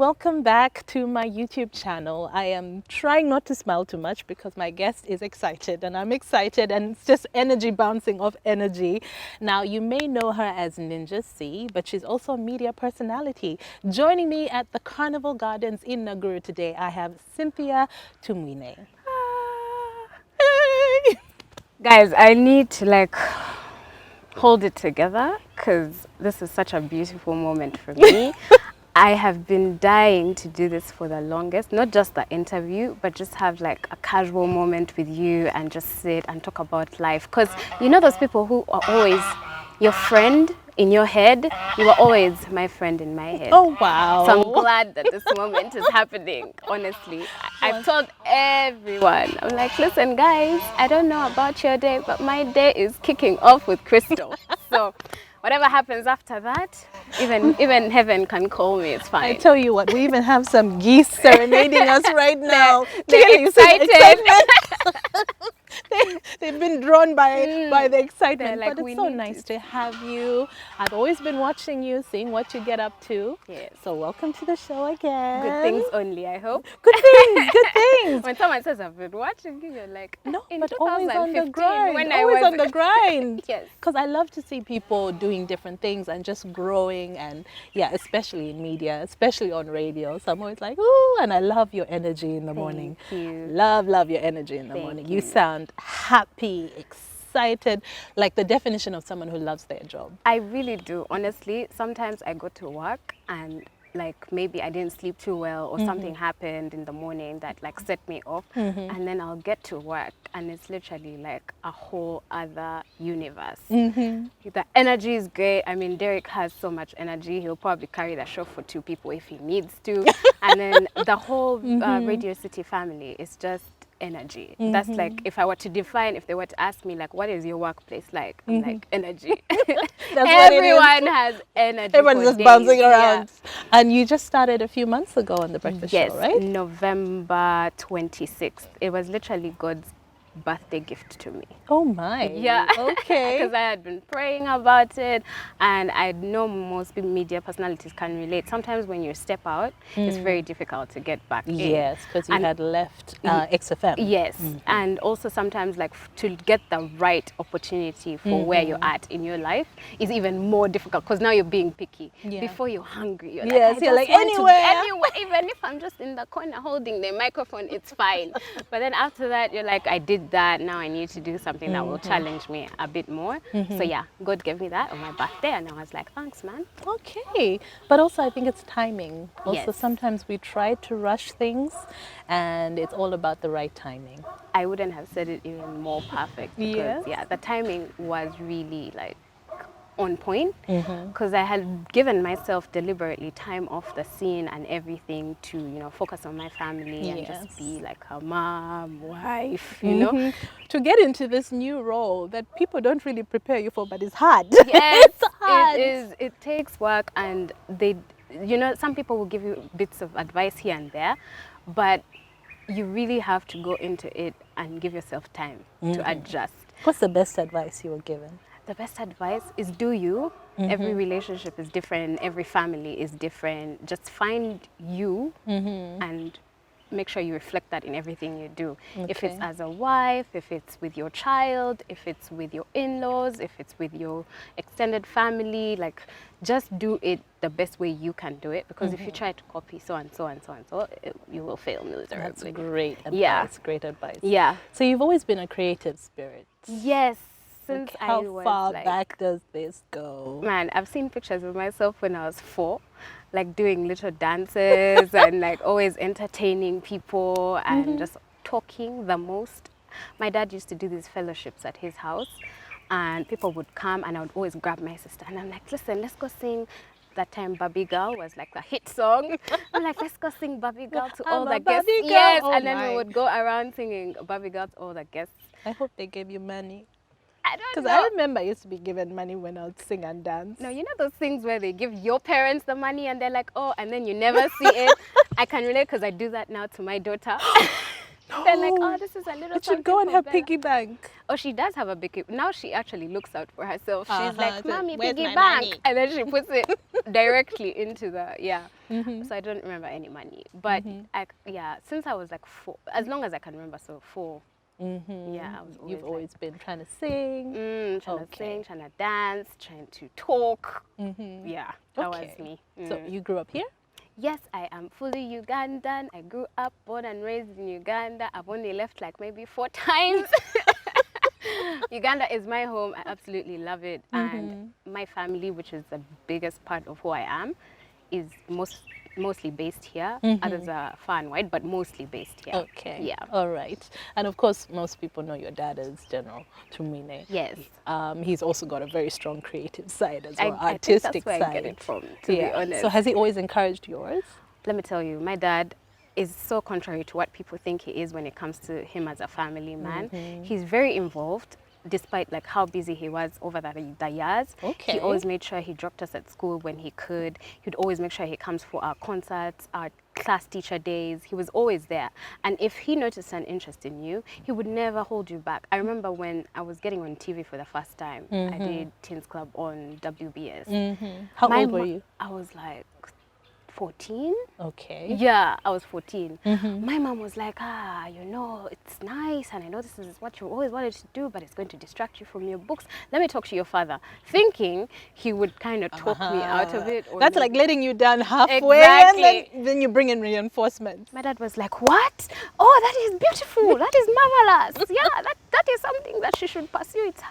welcome back to my YouTube channel. I am trying not to smile too much because my guest is excited and I'm excited, and it's just energy bouncing off energy. Now, you may know her as Ninja C, but she's also a media personality. Joining me at the Carnival Gardens in NAGURU today, I have Cynthia Tumwine. Hey! Guys, I need to hold it together because this is such a beautiful moment for me. I have been dying to do this for the longest, not just the interview, but just have a casual moment with you and just sit and talk about life. Because you know those people who are always your friend in your head? You were always my friend in my head. Oh, wow. So I'm glad that this moment is happening, honestly. I've told everyone, I'm like, listen guys, I don't know about your day, but my day is kicking off with Crystal. So whatever happens after that, even heaven can call me, it's fine. I tell you what, we even have some geese serenading us right now. They're excited. They've been drawn by the excitement. Like, but it's so nice to have you. I've always been watching you, seeing what you get up to. Yes. So welcome to the show again. Good things only, I hope. Good things, good things. When someone says I've been watching you, you're like, no, in but always on the grind. When always I was on the grind. Yes. Because I love to see people doing different things and just growing, and yeah, especially in media, especially on radio. So I'm always like, ooh, and I love your energy in the morning. Thank you. Love your energy in the morning. You sound happy, excited, like the definition of someone who loves their job. I really do, honestly. Sometimes I go to work and maybe I didn't sleep too well or something happened in the morning that set me off, and then I'll get to work and it's literally like a whole other universe. The energy is great. I mean, Derek has so much energy. He'll probably carry the show for 2 people if he needs to. And then the whole Radio City family is just energy. That's if I were to define, if they were to ask me what is your workplace like, I'm like, energy. Everyone has energy. Everyone's just bouncing around. Yeah. And you just started a few months ago on the breakfast show, right? November 26th. It was literally God's birthday gift to me. Oh my. Yeah. Okay. Because I had been praying about it, and I know most media personalities can relate. Sometimes when you step out, it's very difficult to get back in. Yes, because you had left XFM. Yes. And also sometimes to get the right opportunity for where you're at in your life is even more difficult, because now you're being picky. Yeah. Before you're hungry, you're you're like, anywhere. Even if I'm just in the corner holding the microphone, it's fine. But then after that, you're like, I did that, now I need to do something that will challenge me a bit more. So yeah, God gave me that on my birthday, and I was like, thanks man. Okay. But also I think it's timing. Also, yes. Sometimes we try to rush things, and it's all about the right timing. I wouldn't have said it even more perfect, because yeah, the timing was really on point, because I had given myself deliberately time off the scene and everything to focus on my family and just be like a mom, wife, you know, to get into this new role that people don't really prepare you for, but it's hard. Yes. It's hard. It takes work, and some people will give you bits of advice here and there, but you really have to go into it and give yourself time to adjust. What's the best advice you were given? The best advice is do you. Every relationship is different. Every family is different. Just find you and make sure you reflect that in everything you do. Okay. If it's as a wife, if it's with your child, if it's with your in-laws, if it's with your extended family, just do it the best way you can do it. Because if you try to copy so and so and so and so, you will fail miserably. That's great advice. Yeah. Great advice. Yeah. So you've always been a creative spirit. Yes. Since how I was far back does this go? Man, I've seen pictures of myself when I was 4, doing little dances and always entertaining people and just talking the most. My dad used to do these fellowships at his house, and people would come, and I would always grab my sister and I'm like, listen, let's go sing. That time Barbie Girl was a hit song. I'm like, let's go sing Barbie Girl to all the guests. Yes, oh, and then we would go around singing Barbie Girl to all the guests. I hope they gave you money. I don't know. Because I remember I used to be given money when I would sing and dance. No, you know those things where they give your parents the money and they're like, oh, and then you never see it. I can relate, because I do that now to my daughter. They're like, oh, this is a little. It should go on her piggy bank. Oh, she does have a big. Now she actually looks out for herself. She's like, So "Mommy, where's piggy my bank," money? and then she puts it directly into the So I don't remember any money, but since I was like 4, as long as I can remember, so 4. Yeah, I was always You've always been trying to sing. trying to sing, trying to dance, trying to talk. Yeah, that was Okay. me. So you grew up here? Yes, I am fully Ugandan. I grew up, born and raised in Uganda. I've only left like maybe 4 times. Uganda is my home. I absolutely love it. And my family, which is the biggest part of who I am, is mostly based here. Others are far and wide, but mostly based here. Okay. Yeah. All right. And of course, most people know your dad is General Tumwine. Yes. He's also got a very strong creative side as well, I think artistic that's where side. I get it from, to be honest. So has he always encouraged yours? Let me tell you, my dad is so contrary to what people think he is when it comes to him as a family man. He's very involved, despite like how busy he was over the years. Okay. He always made sure he dropped us at school when he could. He'd always make sure he comes for our concerts, our class teacher days. He was always there. And if he noticed an interest in you, he would never hold you back. I remember when I was getting on TV for the first time, I did Teens Club on WBS. How old were you? I was like 14. Okay. Yeah, I was 14. My mom was like, it's nice, and I know this is what you always wanted to do, but it's going to distract you from your books. Let me talk to your father, thinking he would kind of talk me out of it. Or That's like letting you down halfway, Exactly. and then you bring in reinforcements. My dad was like, "What? Oh, that is beautiful. That is marvelous. Yeah, that is something that she should pursue. It's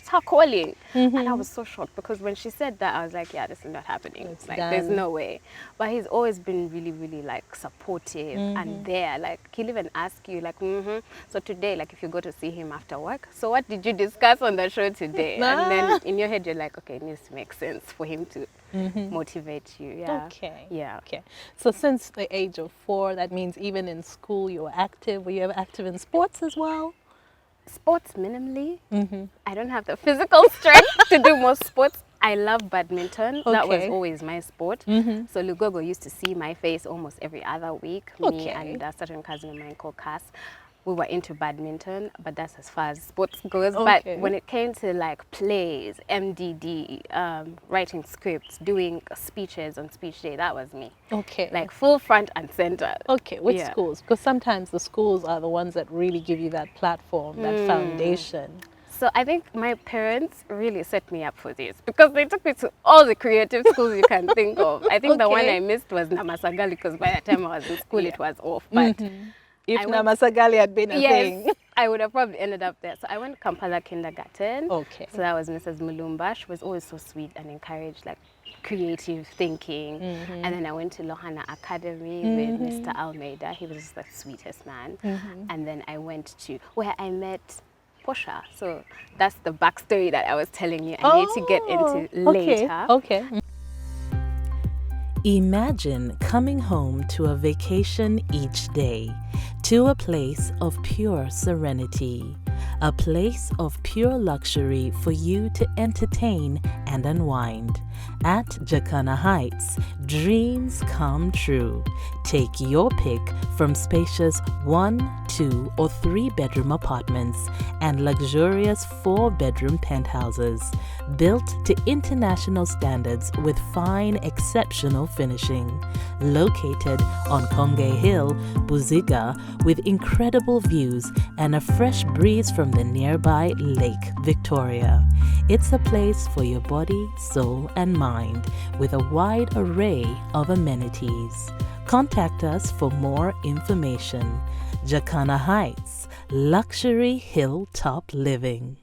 her calling." And I was so shocked because when she said that, I was like, "Yeah, this is not happening. It's like, done. there's no way." But he's always been really, really like supportive and there. Like he'll even ask you, like, so today, like if you go to see him after work, so what did you discuss on the show today? And then in your head, you're like, okay, it needs to make sense for him to motivate you. Yeah. Okay. Yeah. Okay. So since the age of 4, that means even in school you were active. Were you ever active in sports as well? Sports minimally. I don't have the physical strength to do most sports. I love badminton. That was Okay. always my sport. So Lugogo used to see my face almost every other week. Me Okay. and a certain cousin of mine called Cass. We were into badminton, but that's as far as sports goes. Okay. But when it came to like plays, MDD, writing scripts, doing speeches on speech day, that was me. Okay. Like full front and center. Okay, which Yeah. schools? Because sometimes the schools are the ones that really give you that platform, that foundation. So I think my parents really set me up for this because they took me to all the creative schools you can think of. I think the one Okay. I missed was Namasagali because by the time I was in school it was off. But If I went- Namasagali had been a thing. yes, I would have probably ended up there. So I went to Kampala Kindergarten. Okay. So that was Mrs. Mulumba. She was always so sweet and encouraged like creative thinking. And then I went to Lohana Academy with Mr. Almeida. He was the sweetest man. And then I went to where I met Portia. So that's the backstory that I was telling you. I need to get into later. Okay. Imagine coming home to a vacation each day, to a place of pure serenity, a place of pure luxury for you to entertain and unwind. At Jacana Heights, dreams come true. Take your pick from spacious 1, 2, or 3 bedroom apartments and luxurious 4-bedroom penthouses, built to international standards with fine, exceptional finishing. Located on Konge Hill, Buziga, with incredible views and a fresh breeze from the nearby Lake Victoria. It's a place for your body, soul, and mind with a wide array of amenities. Contact us for more information. Jacana Heights, luxury hilltop living.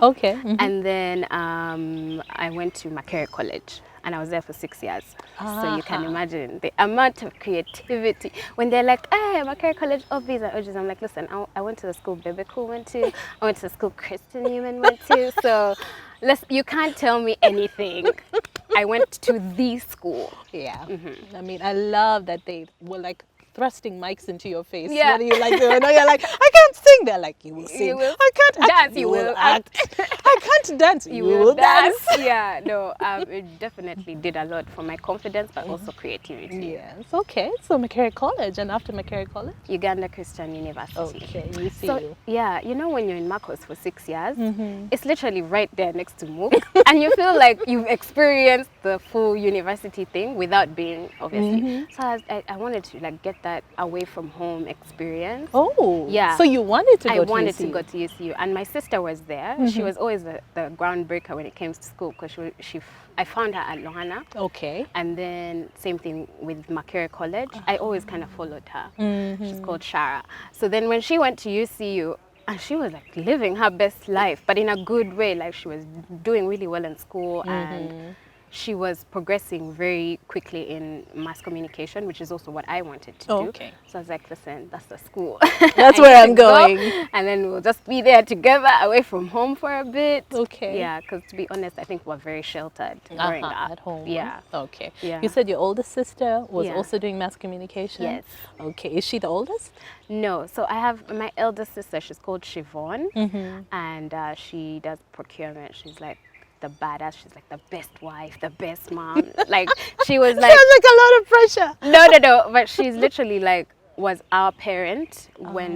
Okay. And then I went to Makerere College and I was there for 6 years. So you can imagine the amount of creativity. When they're like, hey, Makerere College, Obis and Ojis, I'm like, listen, I went to the school Bebeku went to, I went to the school Kristen Newman went to, so you can't tell me anything. I went to the school. Yeah. I mean, I love that they were like thrusting mics into your face. Yeah. What do you like doing? You're like, I can't sing. They're like, you will sing. You will I can't act. dance. You will act. I can't dance. You will will dance. Yeah, no, it definitely did a lot for my confidence, but also creativity. Yes. Okay. So Makerere College, and after Makerere College? Uganda Christian University. Okay. You see So you. yeah, you know when you're in Marcos for 6 years, it's literally right there next to MOOC, and you feel like you've experienced the full university thing without being, obviously. So I wanted to like get that away from home experience. Oh. Yeah. So you wanted to go I to wanted UCU. to go to UCU, and my sister was there. She was always the groundbreaker when it came to school, because I found her at Lohana. Okay. And then same thing with Makerere College. I always kind of followed her. She's called Shara. So then when she went to UCU, and she was like living her best life, but in a good way. Like she was doing really well in school, and she was progressing very quickly in mass communication, which is also what I wanted to do. Okay. So I was like, listen, that's the school. That's I where need I'm to go, going. and then we'll just be there together, away from home for a bit. Okay. Yeah, because to be honest, I think we're very sheltered growing up. At home. Yeah. Okay. Yeah. You said your oldest sister was Yeah. also doing mass communication? Yes. Okay. Is she the oldest? No, so I have my eldest sister. She's called Siobhan, and she does procurement. She's like the badass. She's like the best wife, the best mom. Like she was like, Sounds like a lot of pressure. no, but she's literally like was our parent when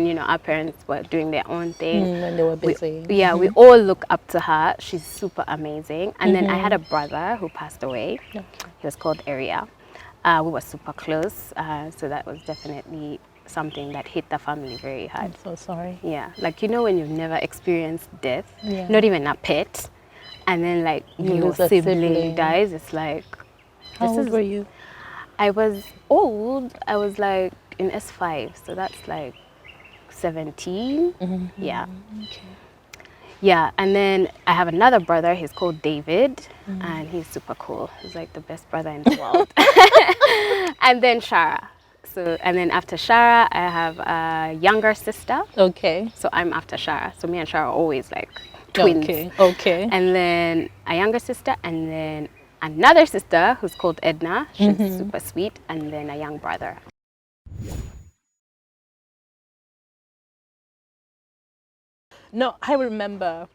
you know our parents were doing their own thing. When they were busy. We all look up to her. She's super amazing. And then I had a brother who passed away. Okay. He was called Area. We were super close, so that was definitely something that hit the family very hard. I'm so sorry. Yeah, like you know when you've never experienced death, Yeah. not even a pet, and then like You your lose a sibling sibling. dies, it's like, How old were you? I was old. I was like in S5, so that's like 17. Yeah. Okay. Yeah, and then I have another brother. He's called David, and he's super cool. He's like the best brother in the world. And then Shara. So, and then after Shara, I have a younger sister. Okay. So I'm after Shara. So me and Shara are always like twins. Okay. Okay. And then a younger sister, and then another sister who's called Edna. She's super sweet, and then a young brother. No, I remember,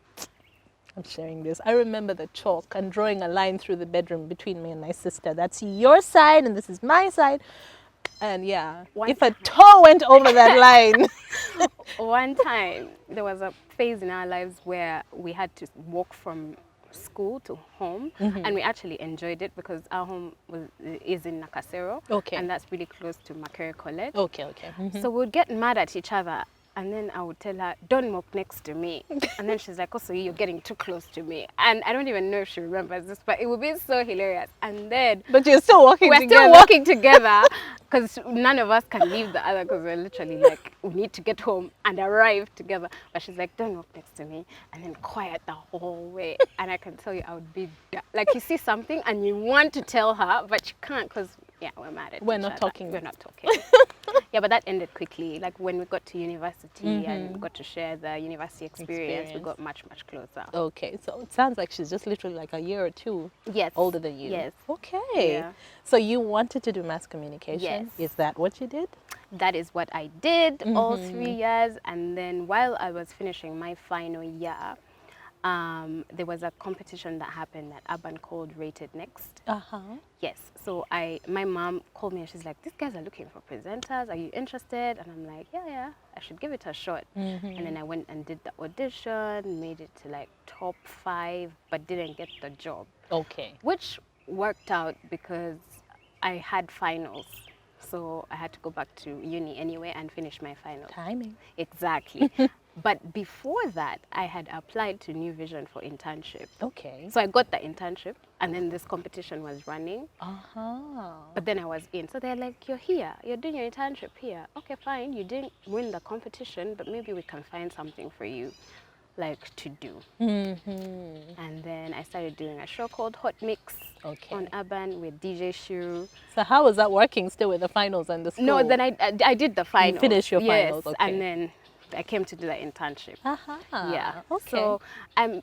I'm sharing this. I remember the chalk and drawing a line through the bedroom between me and my sister. That's your side and this is my side. And yeah, if a toe went over that line. One time, there was a phase in our lives where we had to walk from school to home, and we actually enjoyed it because our home is in Nakasero, Okay. and that's really close to Makerere College. Okay, okay. So we'd get mad at each other, and then I would tell her, don't walk next to me. And then she's like, oh, so you're getting too close to me. And I don't even know if she remembers this, but it would be so hilarious. And then But you're still walking we're together. still walking together because none of us can leave the other because we're literally like, we need to get home and arrive together. But she's like, don't walk next to me. And then quiet the whole way. And I can tell you, I would be like, you see something and you want to tell her, but you can't because, yeah, we're mad at We're each not other. talking. We're not talking. Yeah, but that ended quickly. Like when we got to university and we got to share the university experience, we got much, much closer. Okay, so it sounds like she's just literally like a year or two Yes. older than you. Yes. Okay. Yeah. So you wanted to do mass communication? Yes. Is that what you did? That is what I did all 3 years. And then while I was finishing my final year, there was a competition that happened at Urban called Rated Next. Yes. So my mom called me and she's like, these guys are looking for presenters. Are you interested? And I'm like, yeah, I should give it a shot. And then I went and did the audition, made it to like top 5, but didn't get the job. Okay. Which worked out because I had finals. So I had to go back to uni anyway and finish my finals. Timing. Exactly. But before that, I had applied to New Vision for internship. Okay. So I got the internship, and then this competition was running. But then I was in. So they're like, you're here. You're doing your internship here. Okay, fine. You didn't win the competition, but maybe we can find something for you, like, to do. And then I started doing a show called Hot Mix on Urban with DJ Shiru. So how was that working still with the finals and the school? No, then I did the finals. finished your yes, finals, okay. And then I came to do that internship. Yeah. Okay. So I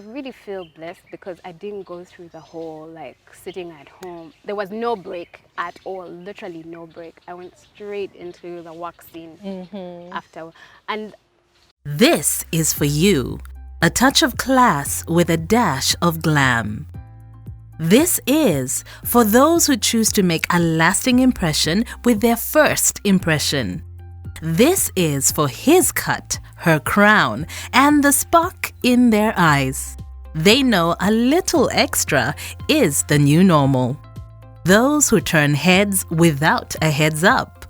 really feel blessed because I didn't go through the whole like sitting at home. There was no break at all, literally no break. I went straight into the work scene after. And This is for you. A touch of class with a dash of glam. This is for those who choose to make a lasting impression with their first impression. This is for his cut, her crown, and the spark in their eyes. They know a little extra is the new normal. Those who turn heads without a heads up.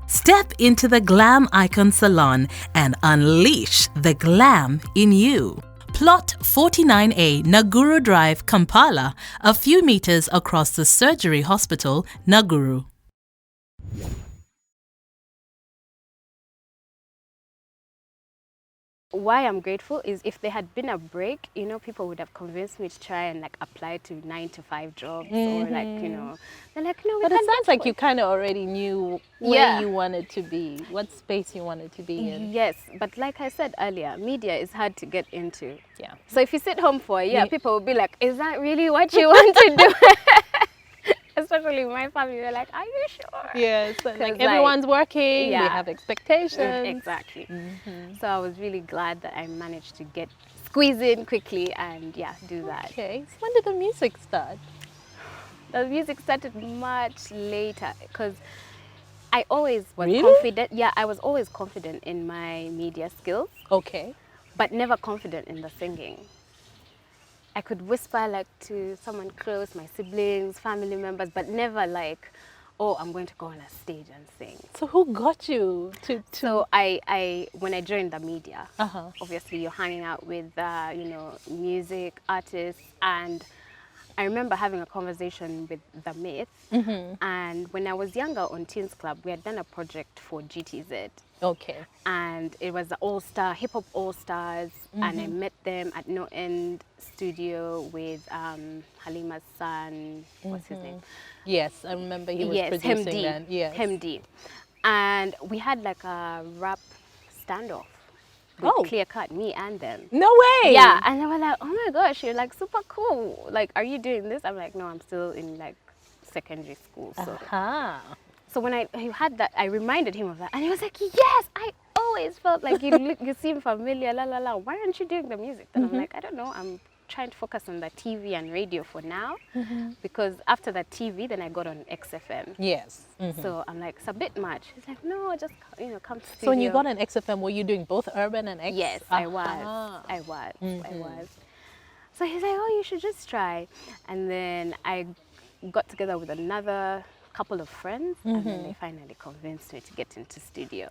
Step into the Glam Icon Salon and unleash the glam in you. Plot 49A Naguru Drive, Kampala, a few meters across the surgery hospital, Naguru. why I'm grateful is if there had been a break, you know, people would have convinced me to try and like apply to 9-to-5 jobs or like, you know, they're like, no, we But it can't sounds get like you kind of already knew where Yeah. you wanted to be, what space you wanted to be in. Yes, but like I said earlier, media is hard to get into. Yeah. So if you sit home for a year, Yeah. people will be like, is that really what you want to do? Especially my family, they're like, are you sure? Yes, like, like everyone's working, we yeah. have expectations. Exactly. So I was really glad that I managed to squeeze in quickly and yeah, do that. Okay, so when did the music start? The music started much later because I always was Really? confident. Yeah, I was always confident in my media skills, Okay. but never confident in the singing. I could whisper like to someone close, my siblings, family members, but never like, oh, I'm going to go on a stage and sing. So who got you to So when I joined the media, obviously you're hanging out with, you know, music artists, and I remember having a conversation with The Myth, and when I was younger on Teens Club, we had done a project for GTZ. Okay. And it was the all-star, hip-hop all-stars, and I met them at No End Studio with Halima's son, what's his name? Yes, I remember he was Yes, producing Hemdi. then. Yes. Hemdi. And we had like a rap standoff. Oh. Clear cut, me and them. No way! Yeah, and they were like, oh my gosh, you're like super cool. Like, are you doing this? I'm like, no, I'm still in like secondary school. So, so when I had that, I reminded him of that, and he was like, yes, I always felt like you seem familiar, la la la. Why aren't you doing the music? And I'm like, I don't know, I'm trying to focus on the TV and radio for now, because after the TV, then I got on XFM. Yes. So I'm like, it's a bit much. He's like, no, just come to studio. So when you got an XFM, were you doing both urban and X? Yes, I was. I was. So he's like, oh, you should just try. And then I got together with another couple of friends, and then they finally convinced me to get into studio.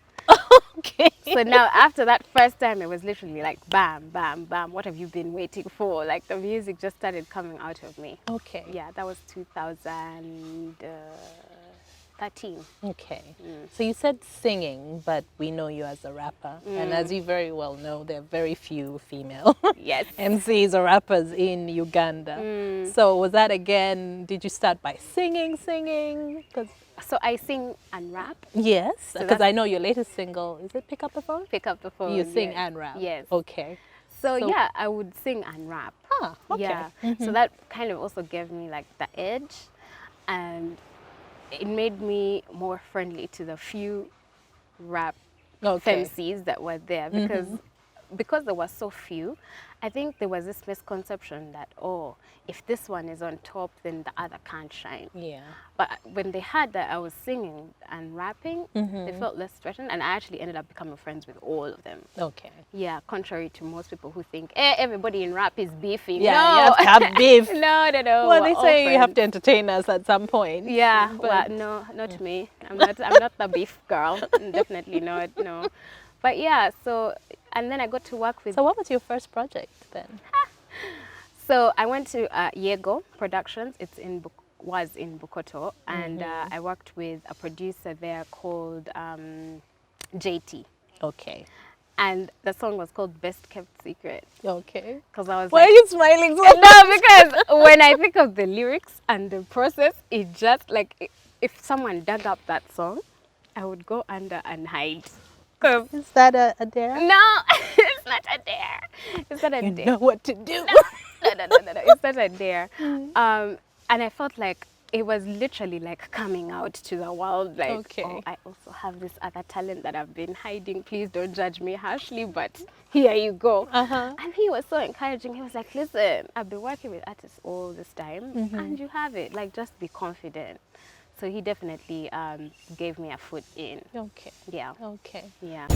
Okay. So now after that first time, it was literally like bam, bam, bam. What have you been waiting for? Like the music just started coming out of me. Okay. Yeah, that was 2013. Okay. So you said singing, but we know you as a rapper. And as you very well know, there are very few female Yes. MCs or rappers in Uganda. So was that again, did you start by singing? 'Cause So I sing and rap. yes, because that's- I know your latest single, is it Pick Up the Phone? Pick up the phone. You sing yes. and rap? Yes. Okay. So, So- yeah, I would sing and rap. Ah, okay. Yeah. So that kind of also gave me like the edge, and it made me more friendly to the few rap Okay. MCs that were there, because there were so few. I think there was this misconception that, oh, if this one is on top, then the other can't shine. Yeah. But when they heard that I was singing and rapping, they felt less threatened, and I actually ended up becoming friends with all of them. Okay. Yeah, contrary to most people who think, everybody in rap is beefy. Yeah, no. you have to have beef. No. Well, we're they all say you have friends. to entertain us at some point. Yeah, but well, no, not me. I'm not the beef girl. Definitely not. No. But yeah, so and then I got to work with. So what was your first project then? So I went to Yego Productions. Was in Bukoto, and I worked with a producer there called JT, Okay. and the song was called Best Kept Secret. Okay. Because I was Why like, are you smiling so no, because when I think of the lyrics and the process, it just like if someone dug up that song, I would go under and hide. 'Cause Is that a dare? no, it's not a dare. It's not a You dare. know what to do. No. It's not a dare. And I felt like it was literally like coming out to the world. Like, Okay. oh, I also have this other talent that I've been hiding. Please don't judge me harshly, but here you go. And he was so encouraging. He was like, listen, I've been working with artists all this time, and you have it. Like, just be confident. So he definitely gave me a foot in. Okay. Yeah. Okay. Yeah.